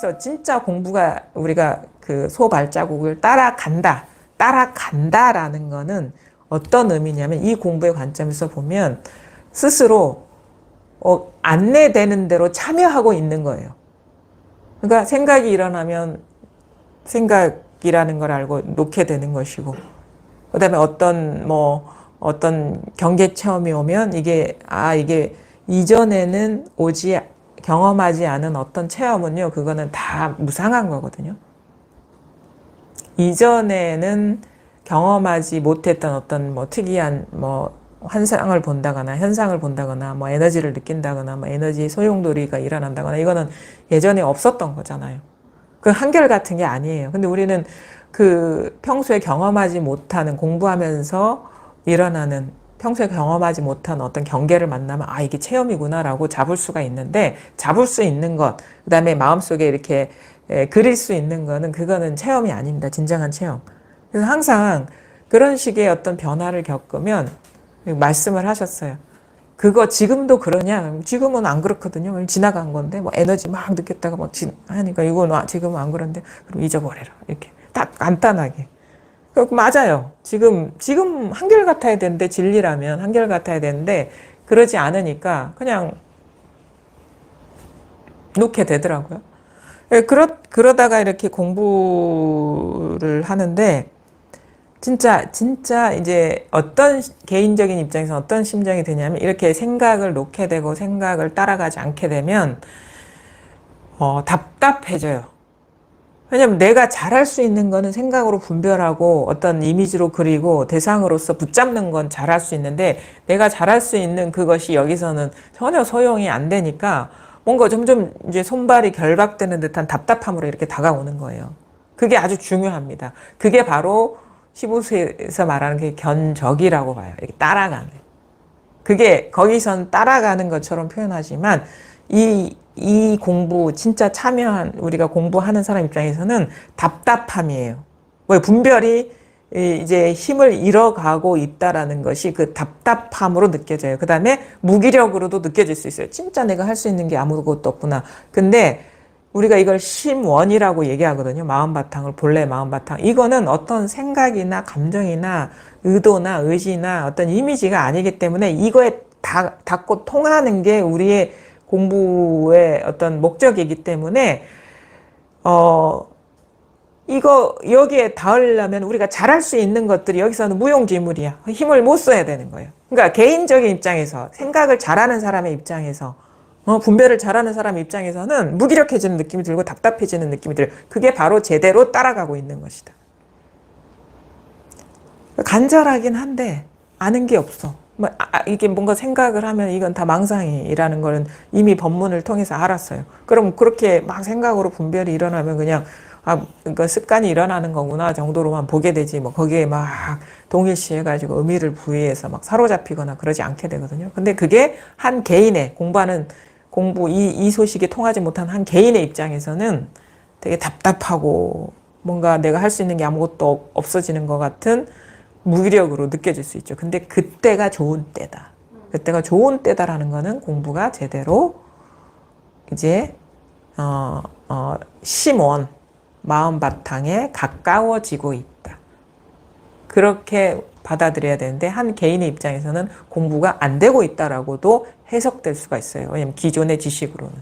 그래서 진짜 공부가 우리가 그 소발자국을 따라간다라는 거는 어떤 의미냐면 이 공부의 관점에서 보면 스스로 안내되는 대로 참여하고 있는 거예요. 그러니까 생각이 일어나면 생각이라는 걸 알고 놓게 되는 것이고, 그다음에 어떤 경계 체험이 오면 이게 이전에는 경험하지 않은 어떤 체험은요, 그거는 다 무상한 거거든요. 이전에는 경험하지 못했던 어떤 특이한 환상을 본다거나 현상을 본다거나 에너지를 느낀다거나 에너지 소용돌이가 일어난다거나 이거는 예전에 없었던 거잖아요. 그 한결같은 게 아니에요. 근데 우리는 그 평소에 경험하지 못하는 공부하면서 일어나는 평소에 경험하지 못한 어떤 경계를 만나면 이게 체험이구나라고 잡을 수가 있는데 잡을 수 있는 것, 그다음에 마음속에 이렇게 그릴 수 있는 거는 그거는 체험이 아닙니다. 진정한 체험. 그래서 항상 그런 식의 어떤 변화를 겪으면 말씀을 하셨어요. 그거 지금도 그러냐? 지금은 안 그렇거든요. 지나간 건데 에너지 막 느꼈다가 하니까 이건 지금은 안 그런데 그럼 잊어버려라. 이렇게 딱 간단하게. 맞아요. 지금 한결같아야 되는데 진리라면 한결같아야 되는데 그러지 않으니까 그냥 놓게 되더라고요. 그러다가 이렇게 공부를 하는데 진짜 이제 어떤 개인적인 입장에서 어떤 심정이 되냐면 이렇게 생각을 놓게 되고 생각을 따라가지 않게 되면 답답해져요. 왜냐면 내가 잘할 수 있는 거는 생각으로 분별하고 어떤 이미지로 그리고 대상으로서 붙잡는 건 잘할 수 있는데 내가 잘할 수 있는 그것이 여기서는 전혀 소용이 안 되니까 뭔가 점점 이제 손발이 결박되는 듯한 답답함으로 이렇게 다가오는 거예요. 그게 아주 중요합니다. 그게 바로 시부스에서 말하는 게 견적이라고 봐요. 이렇게 따라가는. 그게 거기선 따라가는 것처럼 표현하지만 이 공부 진짜 참여한 우리가 공부하는 사람 입장에서는 답답함이에요. 분별이 이제 힘을 잃어가고 있다라는 것이 그 답답함으로 느껴져요. 그 다음에 무기력으로도 느껴질 수 있어요. 진짜 내가 할 수 있는 게 아무것도 없구나. 근데 우리가 이걸 심원이라고 얘기하거든요. 마음바탕을, 본래 마음바탕. 이거는 어떤 생각이나 감정이나 의도나 의지나 어떤 이미지가 아니기 때문에 이거에 닿고 통하는 게 우리의 공부의 어떤 목적이기 때문에, 여기에 닿으려면 우리가 잘할 수 있는 것들이 여기서는 무용지물이야. 힘을 못 써야 되는 거예요. 그러니까 개인적인 입장에서, 생각을 잘하는 사람의 입장에서, 분별을 잘하는 사람 입장에서는 무기력해지는 느낌이 들고 답답해지는 느낌이 들어요. 그게 바로 제대로 따라가고 있는 것이다. 간절하긴 한데 아는 게 없어. 이게 뭔가 생각을 하면 이건 다 망상이라는 거는 이미 법문을 통해서 알았어요. 그럼 그렇게 막 생각으로 분별이 일어나면 그냥 그러니까 습관이 일어나는 거구나 정도로만 보게 되지 거기에 막 동일시해가지고 의미를 부여해서 막 사로잡히거나 그러지 않게 되거든요. 근데 그게 한 개인의 이 소식이 통하지 못한 한 개인의 입장에서는 되게 답답하고 뭔가 내가 할 수 있는 게 아무것도 없어지는 것 같은 무기력으로 느껴질 수 있죠. 근데 그때가 좋은 때다. 그때가 좋은 때다라는 거는 공부가 제대로 이제 심원, 마음 바탕에 가까워지고 있다. 그렇게 받아들여야 되는데 한 개인의 입장에서는 공부가 안 되고 있다라고도 해석될 수가 있어요. 왜냐면 기존의 지식으로는.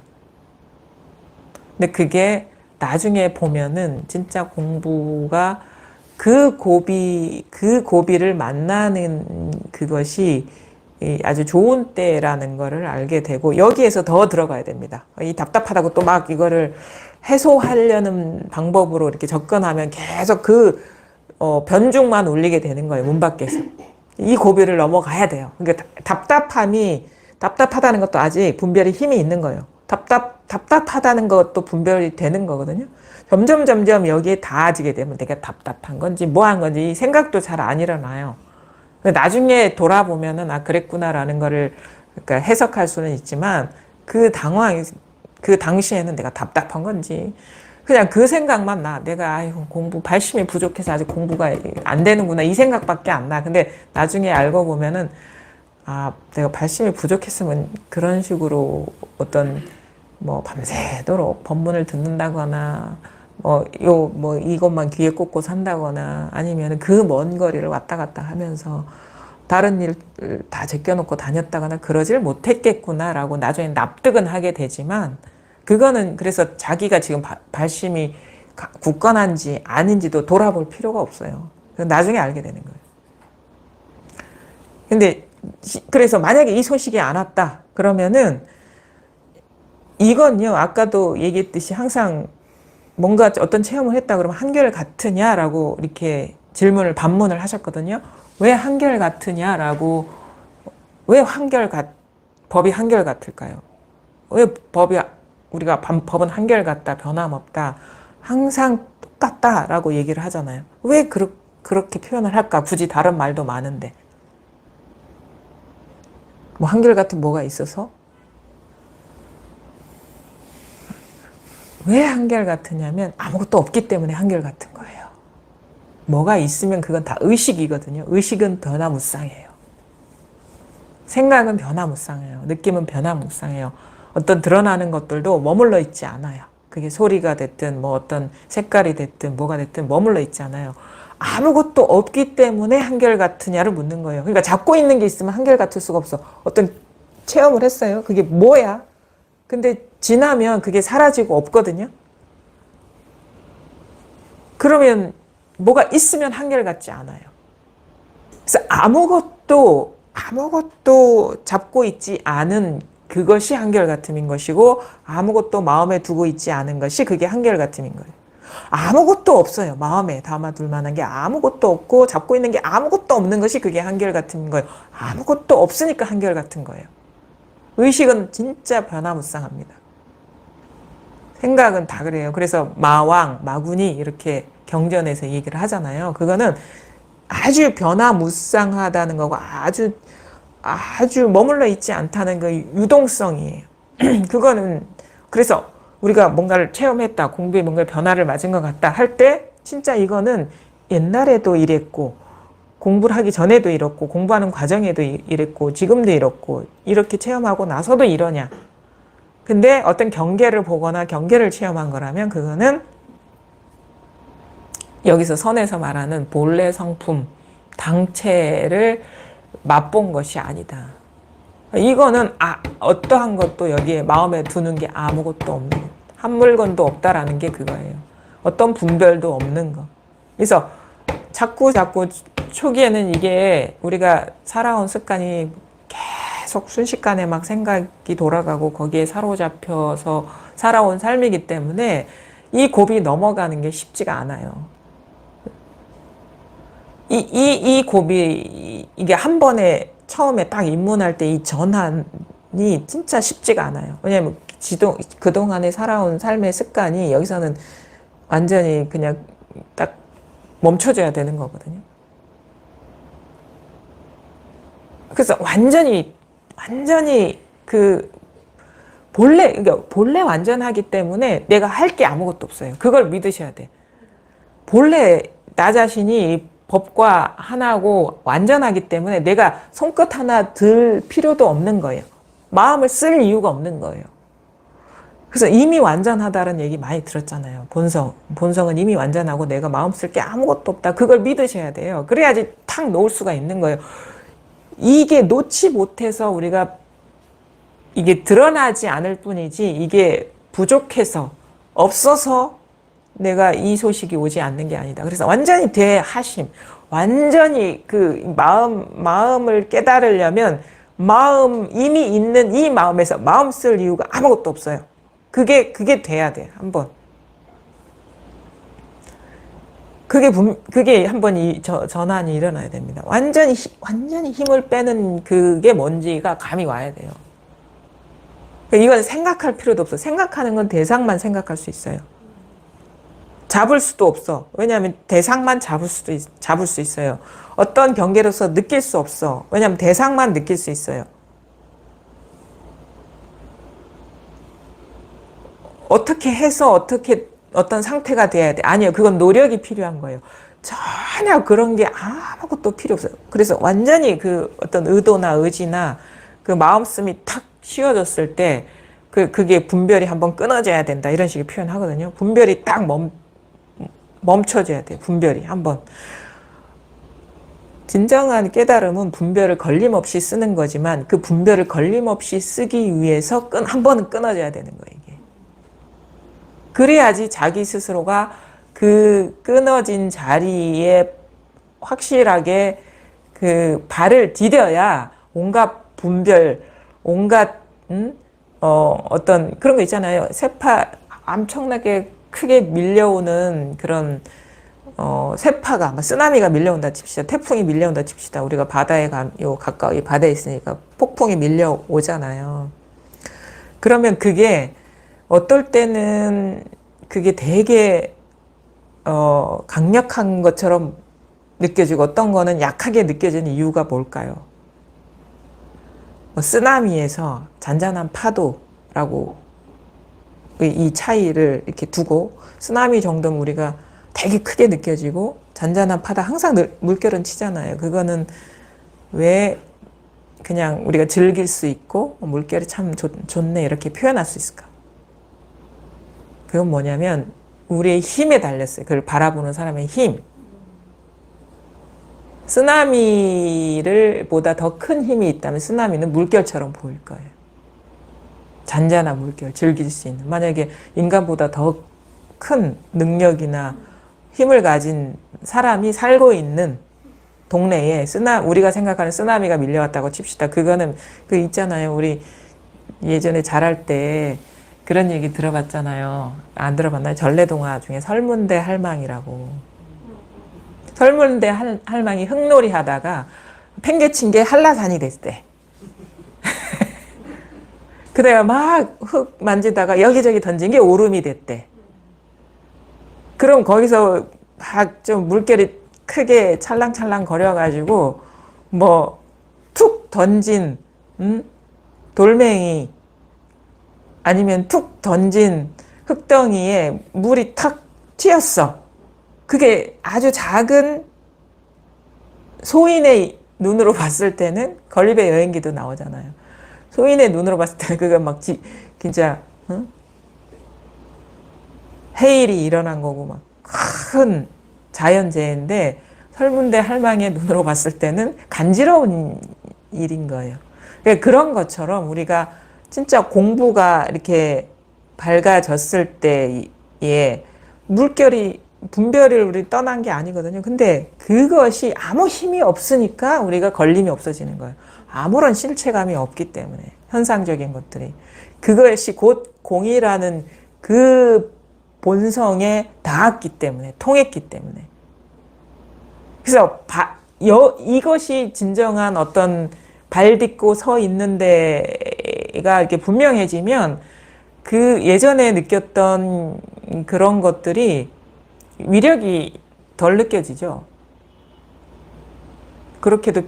근데 그게 나중에 보면은 진짜 공부가 그 고비를 만나는 그것이 아주 좋은 때라는 거를 알게 되고 여기에서 더 들어가야 됩니다. 이 답답하다고 또 막 이거를 해소하려는 방법으로 이렇게 접근하면 계속 변죽만 울리게 되는 거예요. 문 밖에서. 이 고비를 넘어가야 돼요. 그러니까 답답하다는 것도 아직 분별이 힘이 있는 거예요. 답답하다는 것도 분별이 되는 거거든요. 점점 여기에 닿아지게 되면 내가 답답한 건지 뭐한 건지 생각도 잘 안 일어나요. 나중에 돌아보면은 그랬구나라는 거를 그러니까 해석할 수는 있지만 그 당시에는 내가 답답한 건지 그냥 그 생각만 나. 내가 공부 발심이 부족해서 아직 공부가 안 되는구나 이 생각밖에 안 나. 근데 나중에 알고 보면은 내가 발심이 부족했으면 그런 식으로 어떤 뭐 밤새도록 법문을 듣는다거나 뭐 이것만 귀에 꽂고 산다거나 아니면 그 먼 거리를 왔다 갔다 하면서 다른 일 다 제껴놓고 다녔다거나 그러질 못했겠구나라고 나중에 납득은 하게 되지만 그거는 그래서 자기가 지금 발심이 굳건한지 아닌지도 돌아볼 필요가 없어요. 나중에 알게 되는 거예요. 근데 그래서 만약에 이 소식이 안 왔다 그러면은 이건요 아까도 얘기했듯이 항상 뭔가 어떤 체험을 했다 그러면 한결같으냐라고 이렇게 반문을 하셨거든요. 왜 한결같으냐라고 왜 법이 한결같을까요? 왜 우리가 법은 한결같다 변함없다 항상 똑같다라고 얘기를 하잖아요. 왜 그렇게 표현을 할까? 굳이 다른 말도 많은데 뭐 한결같은 뭐가 있어서? 왜 한결같으냐면 아무것도 없기 때문에 한결같은 거예요. 뭐가 있으면 그건 다 의식이거든요. 의식은 변화무쌍해요. 생각은 변화무쌍해요. 느낌은 변화무쌍해요. 어떤 드러나는 것들도 머물러 있지 않아요. 그게 소리가 됐든 뭐 어떤 색깔이 됐든 뭐가 됐든 머물러 있지 않아요. 아무것도 없기 때문에 한결같으냐를 묻는 거예요. 그러니까 잡고 있는 게 있으면 한결같을 수가 없어. 어떤 체험을 했어요. 그게 뭐야? 근데 지나면 그게 사라지고 없거든요. 그러면 뭐가 있으면 한결같지 않아요. 그래서 아무것도 잡고 있지 않은 그것이 한결같음인 것이고 아무것도 마음에 두고 있지 않은 것이 그게 한결같음인 거예요. 아무것도 없어요. 마음에 담아둘 만한 게 아무것도 없고 잡고 있는 게 아무것도 없는 것이 그게 한결같음인 거예요. 아무것도 없으니까 한결같은 거예요. 의식은 진짜 변화무쌍합니다. 생각은 다 그래요. 그래서 마왕, 마군이 이렇게 경전에서 얘기를 하잖아요. 그거는 아주 변화무쌍하다는 거고 아주 머물러 있지 않다는 그 유동성이에요. 그거는 그래서 우리가 뭔가를 체험했다, 공부에 뭔가 변화를 맞은 것 같다 할 때 진짜 이거는 옛날에도 이랬고 공부를 하기 전에도 이렇고 공부하는 과정에도 이랬고 지금도 이렇고 이렇게 체험하고 나서도 이러냐. 근데 어떤 경계를 보거나 경계를 체험한 거라면 그거는 여기서 선에서 말하는 본래 성품, 당체를 맛본 것이 아니다. 이거는 어떠한 것도 여기에 마음에 두는 게 아무것도 없는 한 물건도 없다라는 게 그거예요. 어떤 분별도 없는 거. 그래서 자꾸 초기에는 이게 우리가 살아온 습관이 계속 순식간에 막 생각이 돌아가고 거기에 사로잡혀서 살아온 삶이기 때문에 이 곱이 넘어가는 게 쉽지가 않아요. 이 곱이 이게 한 번에 처음에 딱 입문할 때 이 전환이 진짜 쉽지가 않아요. 왜냐하면 그동안에 살아온 삶의 습관이 여기서는 완전히 그냥 딱 멈춰줘야 되는 거거든요. 그래서 완전히 그러니까 본래 완전하기 때문에 내가 할 게 아무것도 없어요. 그걸 믿으셔야 돼. 본래 나 자신이 법과 하나고 완전하기 때문에 내가 손끝 하나 들 필요도 없는 거예요. 마음을 쓸 이유가 없는 거예요. 그래서 이미 완전하다는 얘기 많이 들었잖아요. 본성은 이미 완전하고 내가 마음 쓸 게 아무것도 없다. 그걸 믿으셔야 돼요. 그래야지 탁 놓을 수가 있는 거예요. 이게 놓지 못해서 우리가 이게 드러나지 않을 뿐이지 이게 부족해서 없어서 내가 이 소식이 오지 않는 게 아니다. 그래서 완전히 대하심, 완전히 그 마음을 깨달으려면 이미 있는 이 마음에서 마음 쓸 이유가 아무것도 없어요. 그게 돼야 돼, 한번. 그게 한번 전환이 일어나야 됩니다. 완전히 힘을 빼는 그게 뭔지가 감이 와야 돼요. 이건 생각할 필요도 없어. 생각하는 건 대상만 생각할 수 있어요. 잡을 수도 없어. 왜냐하면 대상만 잡을 수 있어요. 어떤 경계로서 느낄 수 없어. 왜냐하면 대상만 느낄 수 있어요. 어떻게 해서 어떤 상태가 돼야 돼. 아니요. 그건 노력이 필요한 거예요. 전혀 그런 게 아무것도 필요 없어요. 그래서 완전히 그 어떤 의도나 의지나 그 마음씀이 탁 쉬어졌을 때 그게 분별이 한번 끊어져야 된다. 이런 식의 표현하거든요. 분별이 딱 멈춰져야 돼요. 분별이 한번. 진정한 깨달음은 분별을 걸림없이 쓰는 거지만 그 분별을 걸림없이 쓰기 위해서 한 번은 끊어져야 되는 거예요, 이게. 그래야지 자기 스스로가 그 끊어진 자리에 확실하게 그 발을 디뎌야 온갖 분별, 온갖, 어떤 그런 거 있잖아요. 세파 엄청나게 크게 밀려오는 그런 세파가, 쓰나미가 밀려온다 칩시다. 태풍이 밀려온다 칩시다. 우리가 바다에 가까이 바다에 있으니까 폭풍이 밀려오잖아요. 그러면 그게 어떨 때는 그게 되게, 강력한 것처럼 느껴지고 어떤 거는 약하게 느껴지는 이유가 뭘까요? 쓰나미에서 잔잔한 파도라고 이 차이를 이렇게 두고 쓰나미 정도면 우리가 되게 크게 느껴지고 잔잔한 파도 항상 물결은 치잖아요. 그거는 왜 그냥 우리가 즐길 수 있고 물결이 참 좋네 이렇게 표현할 수 있을까? 그건 뭐냐면 우리의 힘에 달렸어요. 그걸 바라보는 사람의 힘. 쓰나미를 보다 더 큰 힘이 있다면 쓰나미는 물결처럼 보일 거예요. 잔잔한 물결, 즐길 수 있는. 만약에 인간보다 더 큰 능력이나 힘을 가진 사람이 살고 있는 동네에 우리가 생각하는 쓰나미가 밀려왔다고 칩시다. 그거는 있잖아요. 우리 예전에 자랄 때 그런 얘기 들어봤잖아요. 안 들어봤나요? 전래동화 중에 설문대 할망이라고. 설문대 할망이 흙놀이 하다가 팽개친 게 한라산이 됐대. 그래가 막 흙 만지다가 여기저기 던진 게 오름이 됐대. 그럼 거기서 막 좀 물결이 크게 찰랑찰랑 거려가지고 툭 던진 돌멩이 아니면 툭 던진 흙덩이에 물이 탁 튀었어. 그게 아주 작은 소인의 눈으로 봤을 때는 건립의 여행기도 나오잖아요. 소인의 눈으로 봤을 때는 그거 막 진짜 해일이 일어난 거고 막 큰 자연재해인데 설문대 할망의 눈으로 봤을 때는 간지러운 일인 거예요. 그러니까 그런 것처럼 우리가 진짜 공부가 이렇게 밝아졌을 때에 물결이 분별을 우리 떠난 게 아니거든요. 근데 그것이 아무 힘이 없으니까 우리가 걸림이 없어지는 거예요. 아무런 실체감이 없기 때문에 현상적인 것들이 그것이 곧 공이라는 그 본성에 닿았기 때문에 통했기 때문에 그래서 이것이 진정한 어떤 발 딛고 서 있는 데가 이렇게 분명해지면 그 예전에 느꼈던 그런 것들이 위력이 덜 느껴지죠. 그렇게도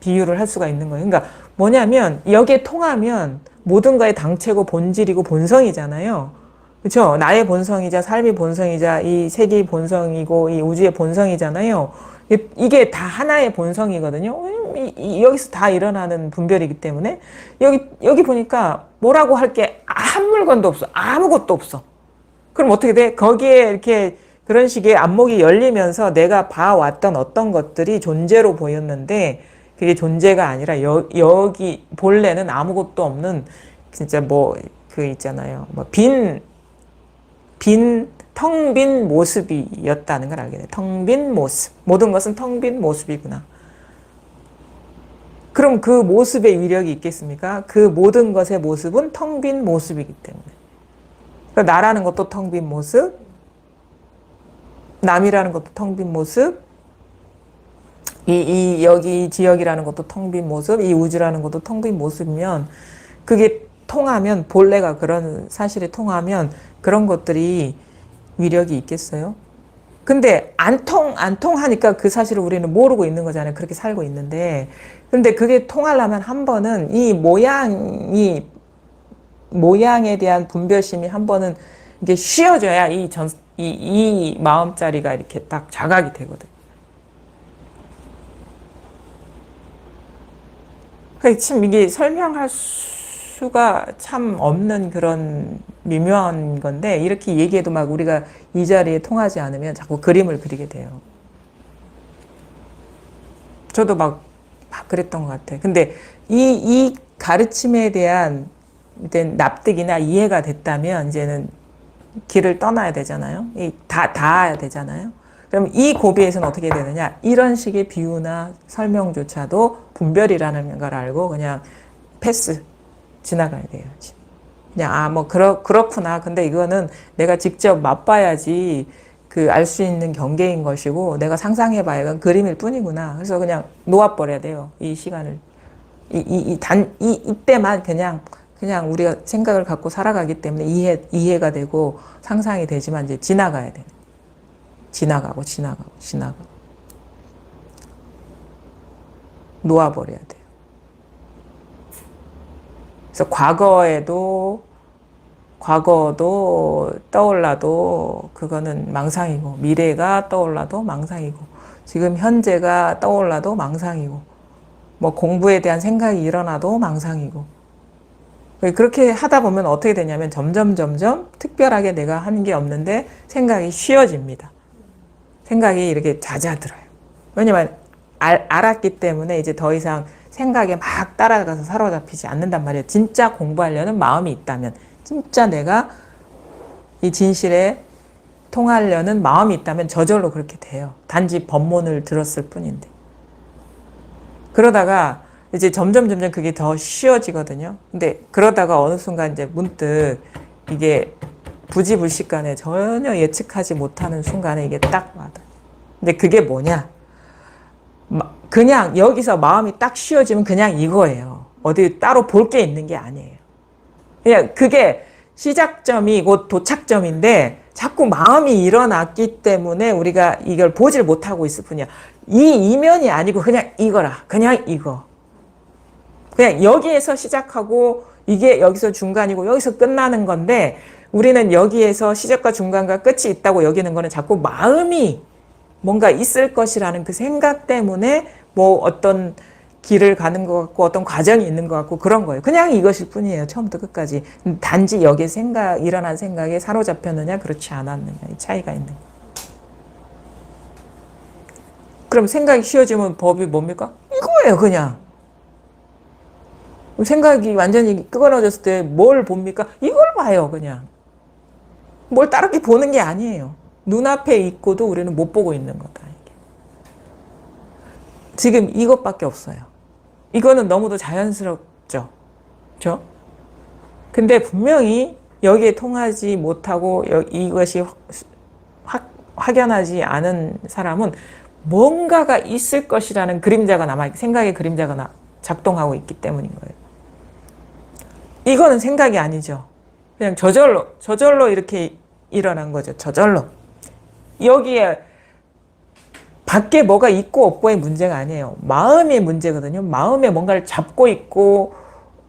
비유를 할 수가 있는 거예요. 그러니까 뭐냐면 여기에 통하면 모든 거의 당체고 본질이고 본성이잖아요. 그렇죠? 나의 본성이자 삶의 본성이자 이 세계의 본성이고 이 우주의 본성이잖아요. 이게 다 하나의 본성이거든요. 여기서 다 일어나는 분별이기 때문에 여기 보니까 뭐라고 할 게 한 물건도 없어. 아무것도 없어. 그럼 어떻게 돼? 거기에 이렇게 그런 식의 안목이 열리면서 내가 봐왔던 어떤 것들이 존재로 보였는데 그게 존재가 아니라 여기 본래는 아무것도 없는 진짜 있잖아요. 텅 빈 모습이었다는 걸 알게 돼. 텅 빈 모습. 모든 것은 텅 빈 모습이구나. 그럼 그 모습의 위력이 있겠습니까? 그 모든 것의 모습은 텅 빈 모습이기 때문에. 그러니까 나라는 것도 텅 빈 모습, 남이라는 것도 텅 빈 모습, 여기 지역이라는 것도 텅 빈 모습, 이 우주라는 것도 텅 빈 모습이면 그게 통하면 본래가 그런 사실이 통하면 그런 것들이 위력이 있겠어요? 근데 안 통하니까 그 사실을 우리는 모르고 있는 거잖아요. 그렇게 살고 있는데. 근데 그게 통하려면 한 번은 이 모양에 대한 분별심이 한 번은 이게 쉬어져야 이 마음자리가 이렇게 딱 자각이 되거든. 참 이게 설명할 수가 참 없는 그런 미묘한 건데, 이렇게 얘기해도 막 우리가 이 자리에 통하지 않으면 자꾸 그림을 그리게 돼요. 저도 막 그랬던 것 같아요. 근데 이 가르침에 대한 이제 납득이나 이해가 됐다면 이제는 길을 떠나야 되잖아요. 닿아야 되잖아요. 그럼 이 고비에서는 어떻게 되느냐? 이런 식의 비유나 설명조차도 분별이라는 걸 알고 그냥 패스, 지나가야 돼요. 그냥, 그렇구나. 근데 이거는 내가 직접 맛봐야지 그 알 수 있는 경계인 것이고, 내가 상상해봐야 이건 그림일 뿐이구나. 그래서 그냥 놓아버려야 돼요. 이 시간을. 이때만 그냥 우리가 생각을 갖고 살아가기 때문에 이해가 되고 상상이 되지만 이제 지나가야 돼. 지나가고. 놓아버려야 돼요. 그래서 과거도 떠올라도 그거는 망상이고, 미래가 떠올라도 망상이고, 지금 현재가 떠올라도 망상이고, 뭐 공부에 대한 생각이 일어나도 망상이고. 그렇게 하다 보면 어떻게 되냐면 점점 특별하게 내가 하는 게 없는데 생각이 쉬워집니다. 생각이 이렇게 잦아들어요. 왜냐면 알았기 때문에 이제 더 이상 생각에 막 따라가서 사로잡히지 않는단 말이에요. 진짜 공부하려는 마음이 있다면, 진짜 내가 이 진실에 통하려는 마음이 있다면 저절로 그렇게 돼요. 단지 법문을 들었을 뿐인데. 그러다가 이제 점점 그게 더 쉬워지거든요. 근데 그러다가 어느 순간 이제 문득 이게 부지불식간에 전혀 예측하지 못하는 순간에 이게 딱 와요. 근데 그게 뭐냐? 그냥 여기서 마음이 딱 쉬워지면 그냥 이거예요. 어디 따로 볼 게 있는 게 아니에요. 그냥 그게 시작점이 곧 도착점인데 자꾸 마음이 일어났기 때문에 우리가 이걸 보질 못하고 있을 뿐이야. 이 이면이 아니고 그냥 이거라. 그냥 이거. 그냥 여기에서 시작하고 이게 여기서 중간이고 여기서 끝나는 건데, 우리는 여기에서 시작과 중간과 끝이 있다고 여기는 거는 자꾸 마음이 뭔가 있을 것이라는 그 생각 때문에 뭐 어떤 길을 가는 것 같고 어떤 과정이 있는 것 같고 그런 거예요. 그냥 이것일 뿐이에요. 처음부터 끝까지. 단지 여기에 일어난 생각에 사로잡혔느냐 그렇지 않았느냐 이 차이가 있는 거예요. 그럼 생각이 쉬워지면 법이 뭡니까? 이거예요. 그냥. 생각이 완전히 끄그러졌을 때 뭘 봅니까? 이걸 봐요. 그냥. 뭘 다르게 보는 게 아니에요. 눈앞에 있고도 우리는 못 보고 있는 거다. 지금 이것밖에 없어요. 이거는 너무도 자연스럽죠. 그렇죠? 근데 분명히 여기에 통하지 못하고 이것이 확연하지 않은 사람은 뭔가가 있을 것이라는 그림자가 생각의 그림자가 작동하고 있기 때문인 거예요. 이거는 생각이 아니죠. 그냥 저절로 이렇게 일어난 거죠. 저절로. 여기에 밖에 뭐가 있고 없고의 문제가 아니에요. 마음의 문제거든요. 마음에 뭔가를 잡고 있고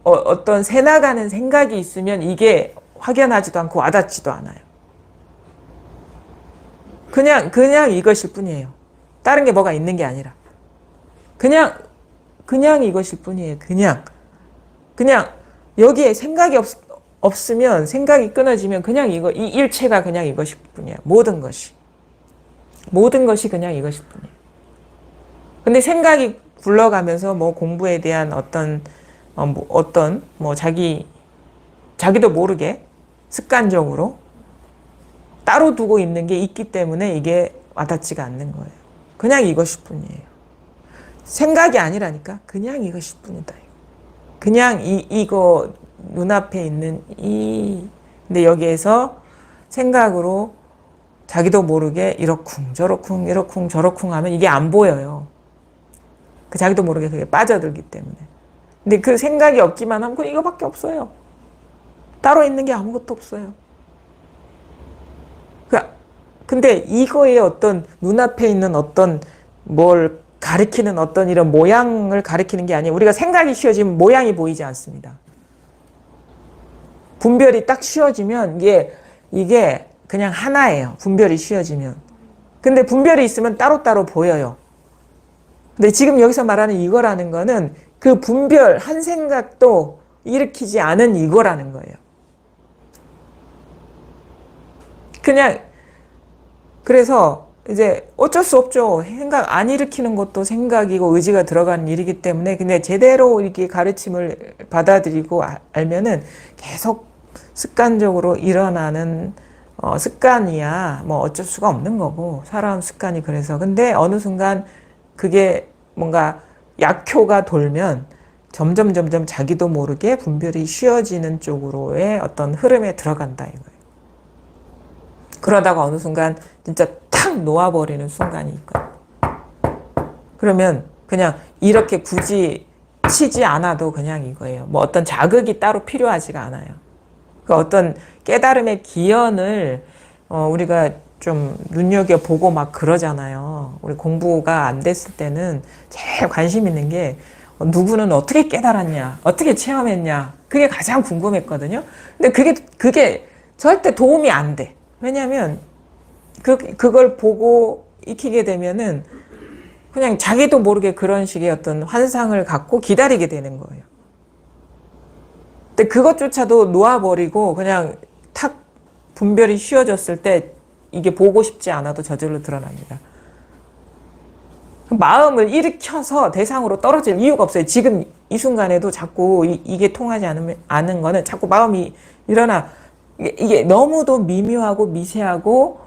어떤 새나가는 생각이 있으면 이게 확연하지도 않고 와닿지도 않아요. 그냥 이것일 뿐이에요. 다른 게 뭐가 있는 게 아니라. 그냥 이것일 뿐이에요. 그냥 여기에 생각이 없으면, 생각이 끊어지면 그냥 이 일체가 그냥 이것일 뿐이에요. 모든 것이 그냥 이것일 뿐이에요. 근데 생각이 굴러가면서 뭐 공부에 대한 어떤 자기도 모르게 습관적으로 따로 두고 있는 게 있기 때문에 이게 와닿지가 않는 거예요. 그냥 이것일 뿐이에요. 생각이 아니라니까. 그냥 이것일 뿐이다. 그냥 이거 눈앞에 있는 근데 여기에서 생각으로 자기도 모르게 이러쿵 저러쿵 하면 이게 안 보여요. 그 자기도 모르게 그게 빠져들기 때문에. 근데 그 생각이 없기만 하면 그건 이거밖에 없어요. 따로 있는 게 아무것도 없어요. 근데 이거의 어떤 눈앞에 있는 어떤 뭘 가리키는 어떤 이런 모양을 가리키는 게 아니에요. 우리가 생각이 쉬워지면 모양이 보이지 않습니다. 분별이 딱 쉬워지면 이게 그냥 하나예요. 분별이 쉬워지면. 근데 분별이 있으면 따로따로 보여요. 근데 지금 여기서 말하는 이거라는 거는 그 분별 한 생각도 일으키지 않은 이거라는 거예요. 그냥 그래서 이제 어쩔 수 없죠. 생각 안 일으키는 것도 생각이고 의지가 들어가는 일이기 때문에 근데 제대로 이렇게 가르침을 받아들이고 알면은 계속 습관적으로 일어나는 습관이야. 뭐 어쩔 수가 없는 거고 사람 습관이 그래서 근데 어느 순간 그게 뭔가 약효가 돌면 점점 자기도 모르게 분별이 쉬워지는 쪽으로의 어떤 흐름에 들어간다 이거예요. 그러다가 어느 순간 진짜 탁 놓아버리는 순간이 있거든요. 그러면 그냥 이렇게 굳이 치지 않아도 그냥 이거예요. 뭐 어떤 자극이 따로 필요하지가 않아요. 그 어떤 깨달음의 기연을 우리가 좀 눈여겨보고 막 그러잖아요. 우리 공부가 안 됐을 때는 제일 관심 있는 게 누구는 어떻게 깨달았냐, 어떻게 체험했냐, 그게 가장 궁금했거든요. 근데 그게 절대 도움이 안 돼. 왜냐면 그걸 보고 익히게 되면은 그냥 자기도 모르게 그런 식의 어떤 환상을 갖고 기다리게 되는 거예요. 근데 그것조차도 놓아버리고 그냥 탁 분별이 쉬워졌을 때 이게 보고 싶지 않아도 저절로 드러납니다. 마음을 일으켜서 대상으로 떨어질 이유가 없어요. 지금 이 순간에도 자꾸 이게 통하지 않은 거는 자꾸 마음이 일어나. 이게 너무도 미묘하고 미세하고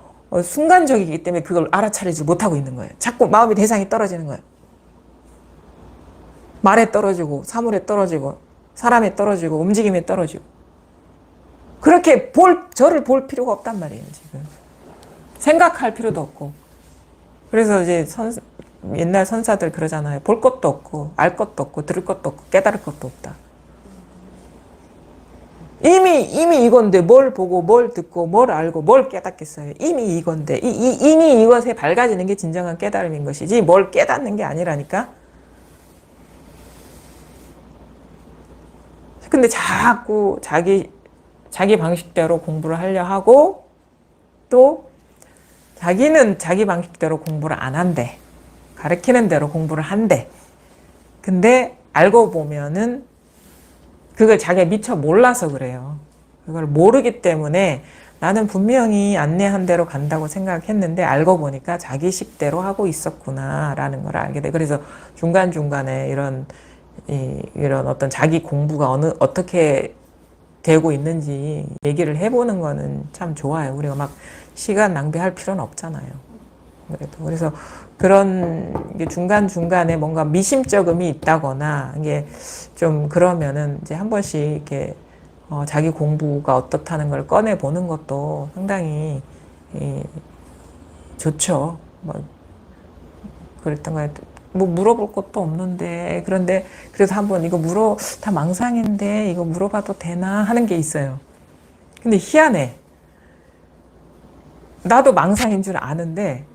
순간적이기 때문에 그걸 알아차리지 못하고 있는 거예요. 자꾸 마음이 대상이 떨어지는 거예요. 말에 떨어지고 사물에 떨어지고 사람에 떨어지고 움직임에 떨어지고 그렇게 저를 볼 필요가 없단 말이에요. 지금 생각할 필요도 없고 그래서 이제 옛날 선사들 그러잖아요. 볼 것도 없고 알 것도 없고 들을 것도 없고 깨달을 것도 없다. 이미 이건데 뭘 보고 뭘 듣고 뭘 알고 뭘 깨닫겠어요. 이미 이건데 이미 이것에 밝아지는 게 진정한 깨달음인 것이지 뭘 깨닫는 게 아니라니까. 근데 자꾸 자기 방식대로 공부를 하려 하고 또 자기는 자기 방식대로 공부를 안 한대. 가르치는 대로 공부를 한대. 근데 알고 보면은 그걸 자기가 미처 몰라서 그래요. 그걸 모르기 때문에 나는 분명히 안내한 대로 간다고 생각했는데 알고 보니까 자기식대로 하고 있었구나라는 걸 알게 돼. 그래서 중간중간에 이런 어떤 자기 공부가 어떻게 되고 있는지 얘기를 해보는 거는 참 좋아요. 우리가 막 시간 낭비할 필요는 없잖아요. 그래서 그런 중간중간에 뭔가 미심쩍음이 있다거나 이게 좀 그러면은 이제 한 번씩 이렇게 자기 공부가 어떻다는 걸 꺼내 보는 것도 상당히 좋죠. 뭐 그랬던 거예요. 뭐 물어볼 것도 없는데 그런데 그래서 한번 다 망상인데 이거 물어봐도 되나 하는 게 있어요. 근데 희한해. 나도 망상인 줄 아는데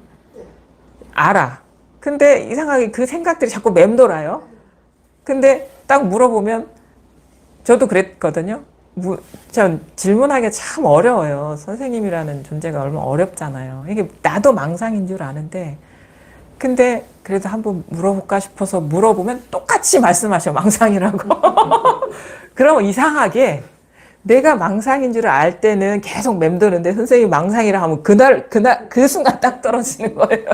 알아. 근데 이상하게 그 생각들이 자꾸 맴돌아요. 근데 딱 물어보면 저도 그랬거든요. 전 질문하기가 참 어려워요. 선생님이라는 존재가 얼마나 어렵잖아요. 이게 나도 망상인 줄 아는데 근데 그래도 한번 물어볼까 싶어서 물어보면 똑같이 말씀하셔. 망상이라고. 그러면 이상하게 내가 망상인 줄 알 때는 계속 맴도는데 선생님이 망상이라 하면 그 순간 딱 떨어지는 거예요.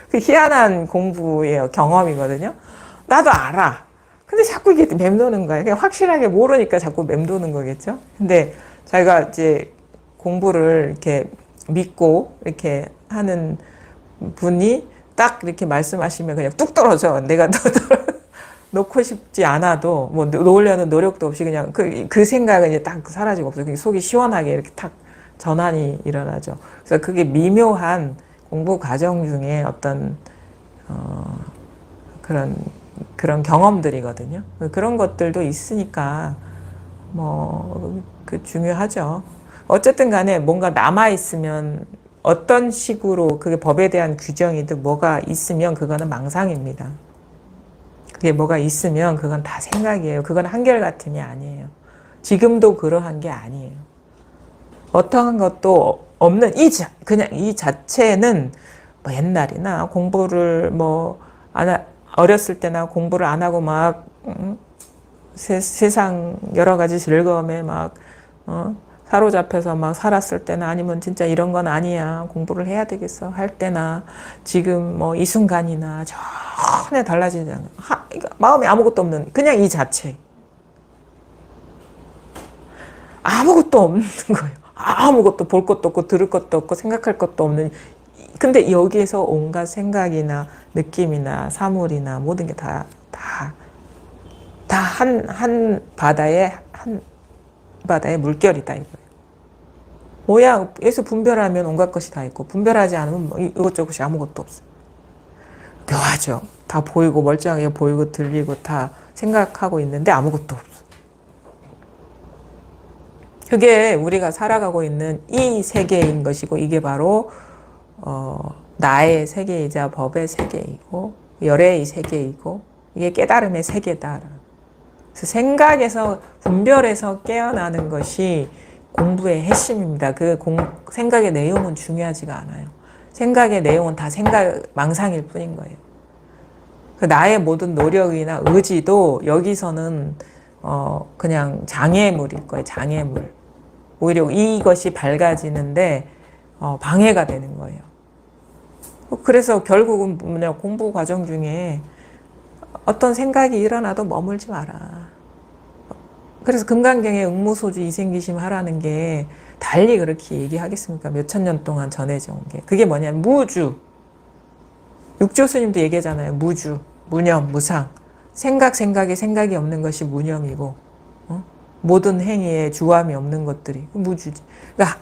그 희한한 공부예요. 경험이거든요. 나도 알아. 근데 자꾸 이게 맴도는 거예요. 그냥 확실하게 모르니까 자꾸 맴도는 거겠죠. 근데 자기가 이제 공부를 이렇게 믿고 이렇게 하는 분이 딱 이렇게 말씀하시면 그냥 뚝 떨어져. 내가 놓고 싶지 않아도 뭐 놓으려는 노력도 없이 그냥 그 생각은 이제 딱 사라지고 없어요. 속이 시원하게 이렇게 탁 전환이 일어나죠. 그래서 그게 미묘한 공부 과정 중에 어떤 그런 경험들이거든요. 그런 것들도 있으니까 중요하죠. 어쨌든 간에 뭔가 남아 있으면 어떤 식으로 그게 법에 대한 규정이든 뭐가 있으면 그거는 망상입니다. 그게 뭐가 있으면 그건 다 생각이에요. 그건 한결같음이 아니에요. 지금도 그러한 게 아니에요. 어떠한 것도 없는 그냥 이 자체는 뭐 옛날이나 공부를 어렸을 때나 공부를 안 하고 막 세상 여러 가지 즐거움에 막, 사로잡혀서 막 살았을 때나 아니면 진짜 이런 건 아니야. 공부를 해야 되겠어. 할 때나 지금 뭐 이 순간이나 전혀 달라지지 않아. 마음에 아무것도 없는, 그냥 이 자체. 아무것도 없는 거예요. 아무것도 볼 것도 없고 들을 것도 없고 생각할 것도 없는. 근데 여기에서 온갖 생각이나 느낌이나 사물이나 모든 게 다 한 바다의 물결이다 이거예요. 모양에서 분별하면 온갖 것이 다 있고 분별하지 않으면 뭐 이것저것이 아무것도 없어요. 묘하죠. 다 보이고 멀쩡하게 보이고 들리고 다 생각하고 있는데 아무것도 없어. 그게 우리가 살아가고 있는 이 세계인 것이고 이게 바로 나의 세계이자 법의 세계이고 열애의 세계이고 이게 깨달음의 세계다. 그래서 생각에서 분별해서 깨어나는 것이 공부의 핵심입니다. 생각의 내용은 중요하지가 않아요. 생각의 내용은 다 망상일 뿐인 거예요. 나의 모든 노력이나 의지도 여기서는 그냥 장애물일 거예요. 장애물. 오히려 이것이 밝아지는데 방해가 되는 거예요. 그래서 결국은 뭐냐, 공부 과정 중에 어떤 생각이 일어나도 머물지 마라. 그래서 금강경에 응무소주 이생기심 하라는 게 달리 그렇게 얘기하겠습니까? 몇천 년 동안 전해져 온 게. 그게 뭐냐면 무주. 육조 스님도 얘기하잖아요. 무주, 무념, 무상. 생각이 없는 것이 무념이고 모든 행위에 주함이 없는 것들이 무주지. 그러니까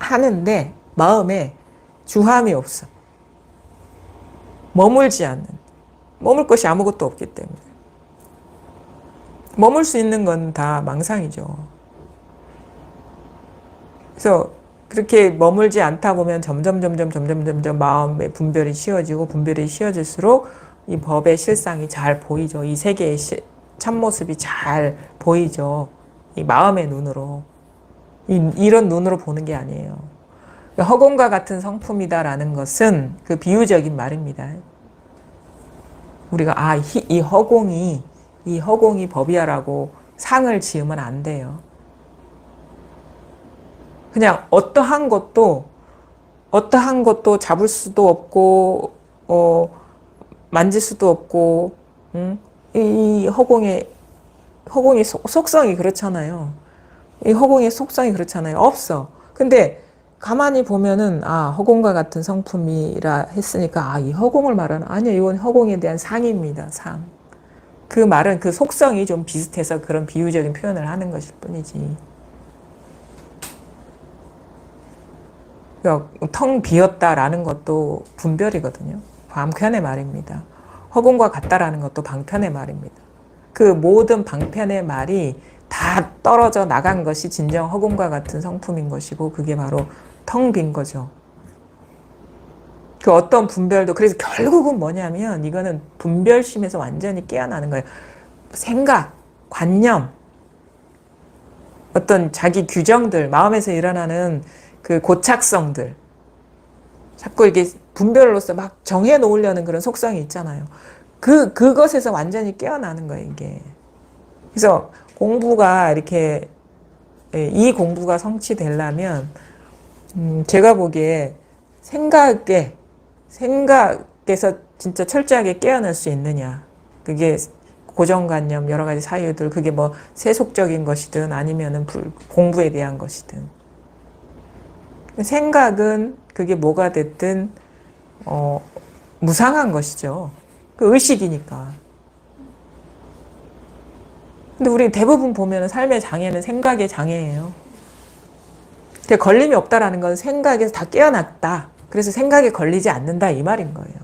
하는데 마음에 주함이 없어. 머물지 않는. 머물 것이 아무것도 없기 때문에. 머물 수 있는 건 다 망상이죠. 그래서 그렇게 머물지 않다 보면 점점 마음의 분별이 쉬워지고 분별이 쉬워질수록 이 법의 실상이 잘 보이죠. 이 세계의 참모습이 잘 보이죠. 이 마음의 눈으로. 이런 눈으로 보는 게 아니에요. 허공과 같은 성품이다라는 것은 그 비유적인 말입니다. 우리가 이 허공이 법이야라고 상을 지으면 안 돼요. 그냥 어떠한 것도 잡을 수도 없고 만질 수도 없고 이 허공의 속성이 그렇잖아요. 이 허공의 속성이 그렇잖아요. 없어. 근데 가만히 보면은 허공과 같은 성품이라 했으니까 이 허공을 말하는 아니요, 이건 허공에 대한 상입니다. 상. 그 말은 그 속성이 좀 비슷해서 그런 비유적인 표현을 하는 것일 뿐이지. 텅 비었다라는 것도 분별이거든요. 방편의 말입니다. 허공과 같다라는 것도 방편의 말입니다. 그 모든 방편의 말이 다 떨어져 나간 것이 진정 허공과 같은 성품인 것이고 그게 바로 텅 빈 거죠. 그 어떤 분별도 그래서 결국은 뭐냐면 이거는 분별심에서 완전히 깨어나는 거예요. 생각, 관념, 어떤 자기 규정들, 마음에서 일어나는 그 고착성들 자꾸 이게 분별로서 막 정해 놓으려는 그런 속성이 있잖아요. 그것에서 완전히 깨어나는 거예요, 이게. 그래서 공부가 이렇게 이 공부가 성취되려면 제가 보기에 생각에서 진짜 철저하게 깨어날 수 있느냐. 그게 고정관념, 여러 가지 사유들, 그게 뭐 세속적인 것이든 아니면은 공부에 대한 것이든. 생각은 그게 뭐가 됐든, 무상한 것이죠. 그 의식이니까. 근데 우리 대부분 보면은 삶의 장애는 생각의 장애예요. 근데 걸림이 없다라는 건 생각에서 다 깨어났다. 그래서 생각에 걸리지 않는다 이 말인 거예요.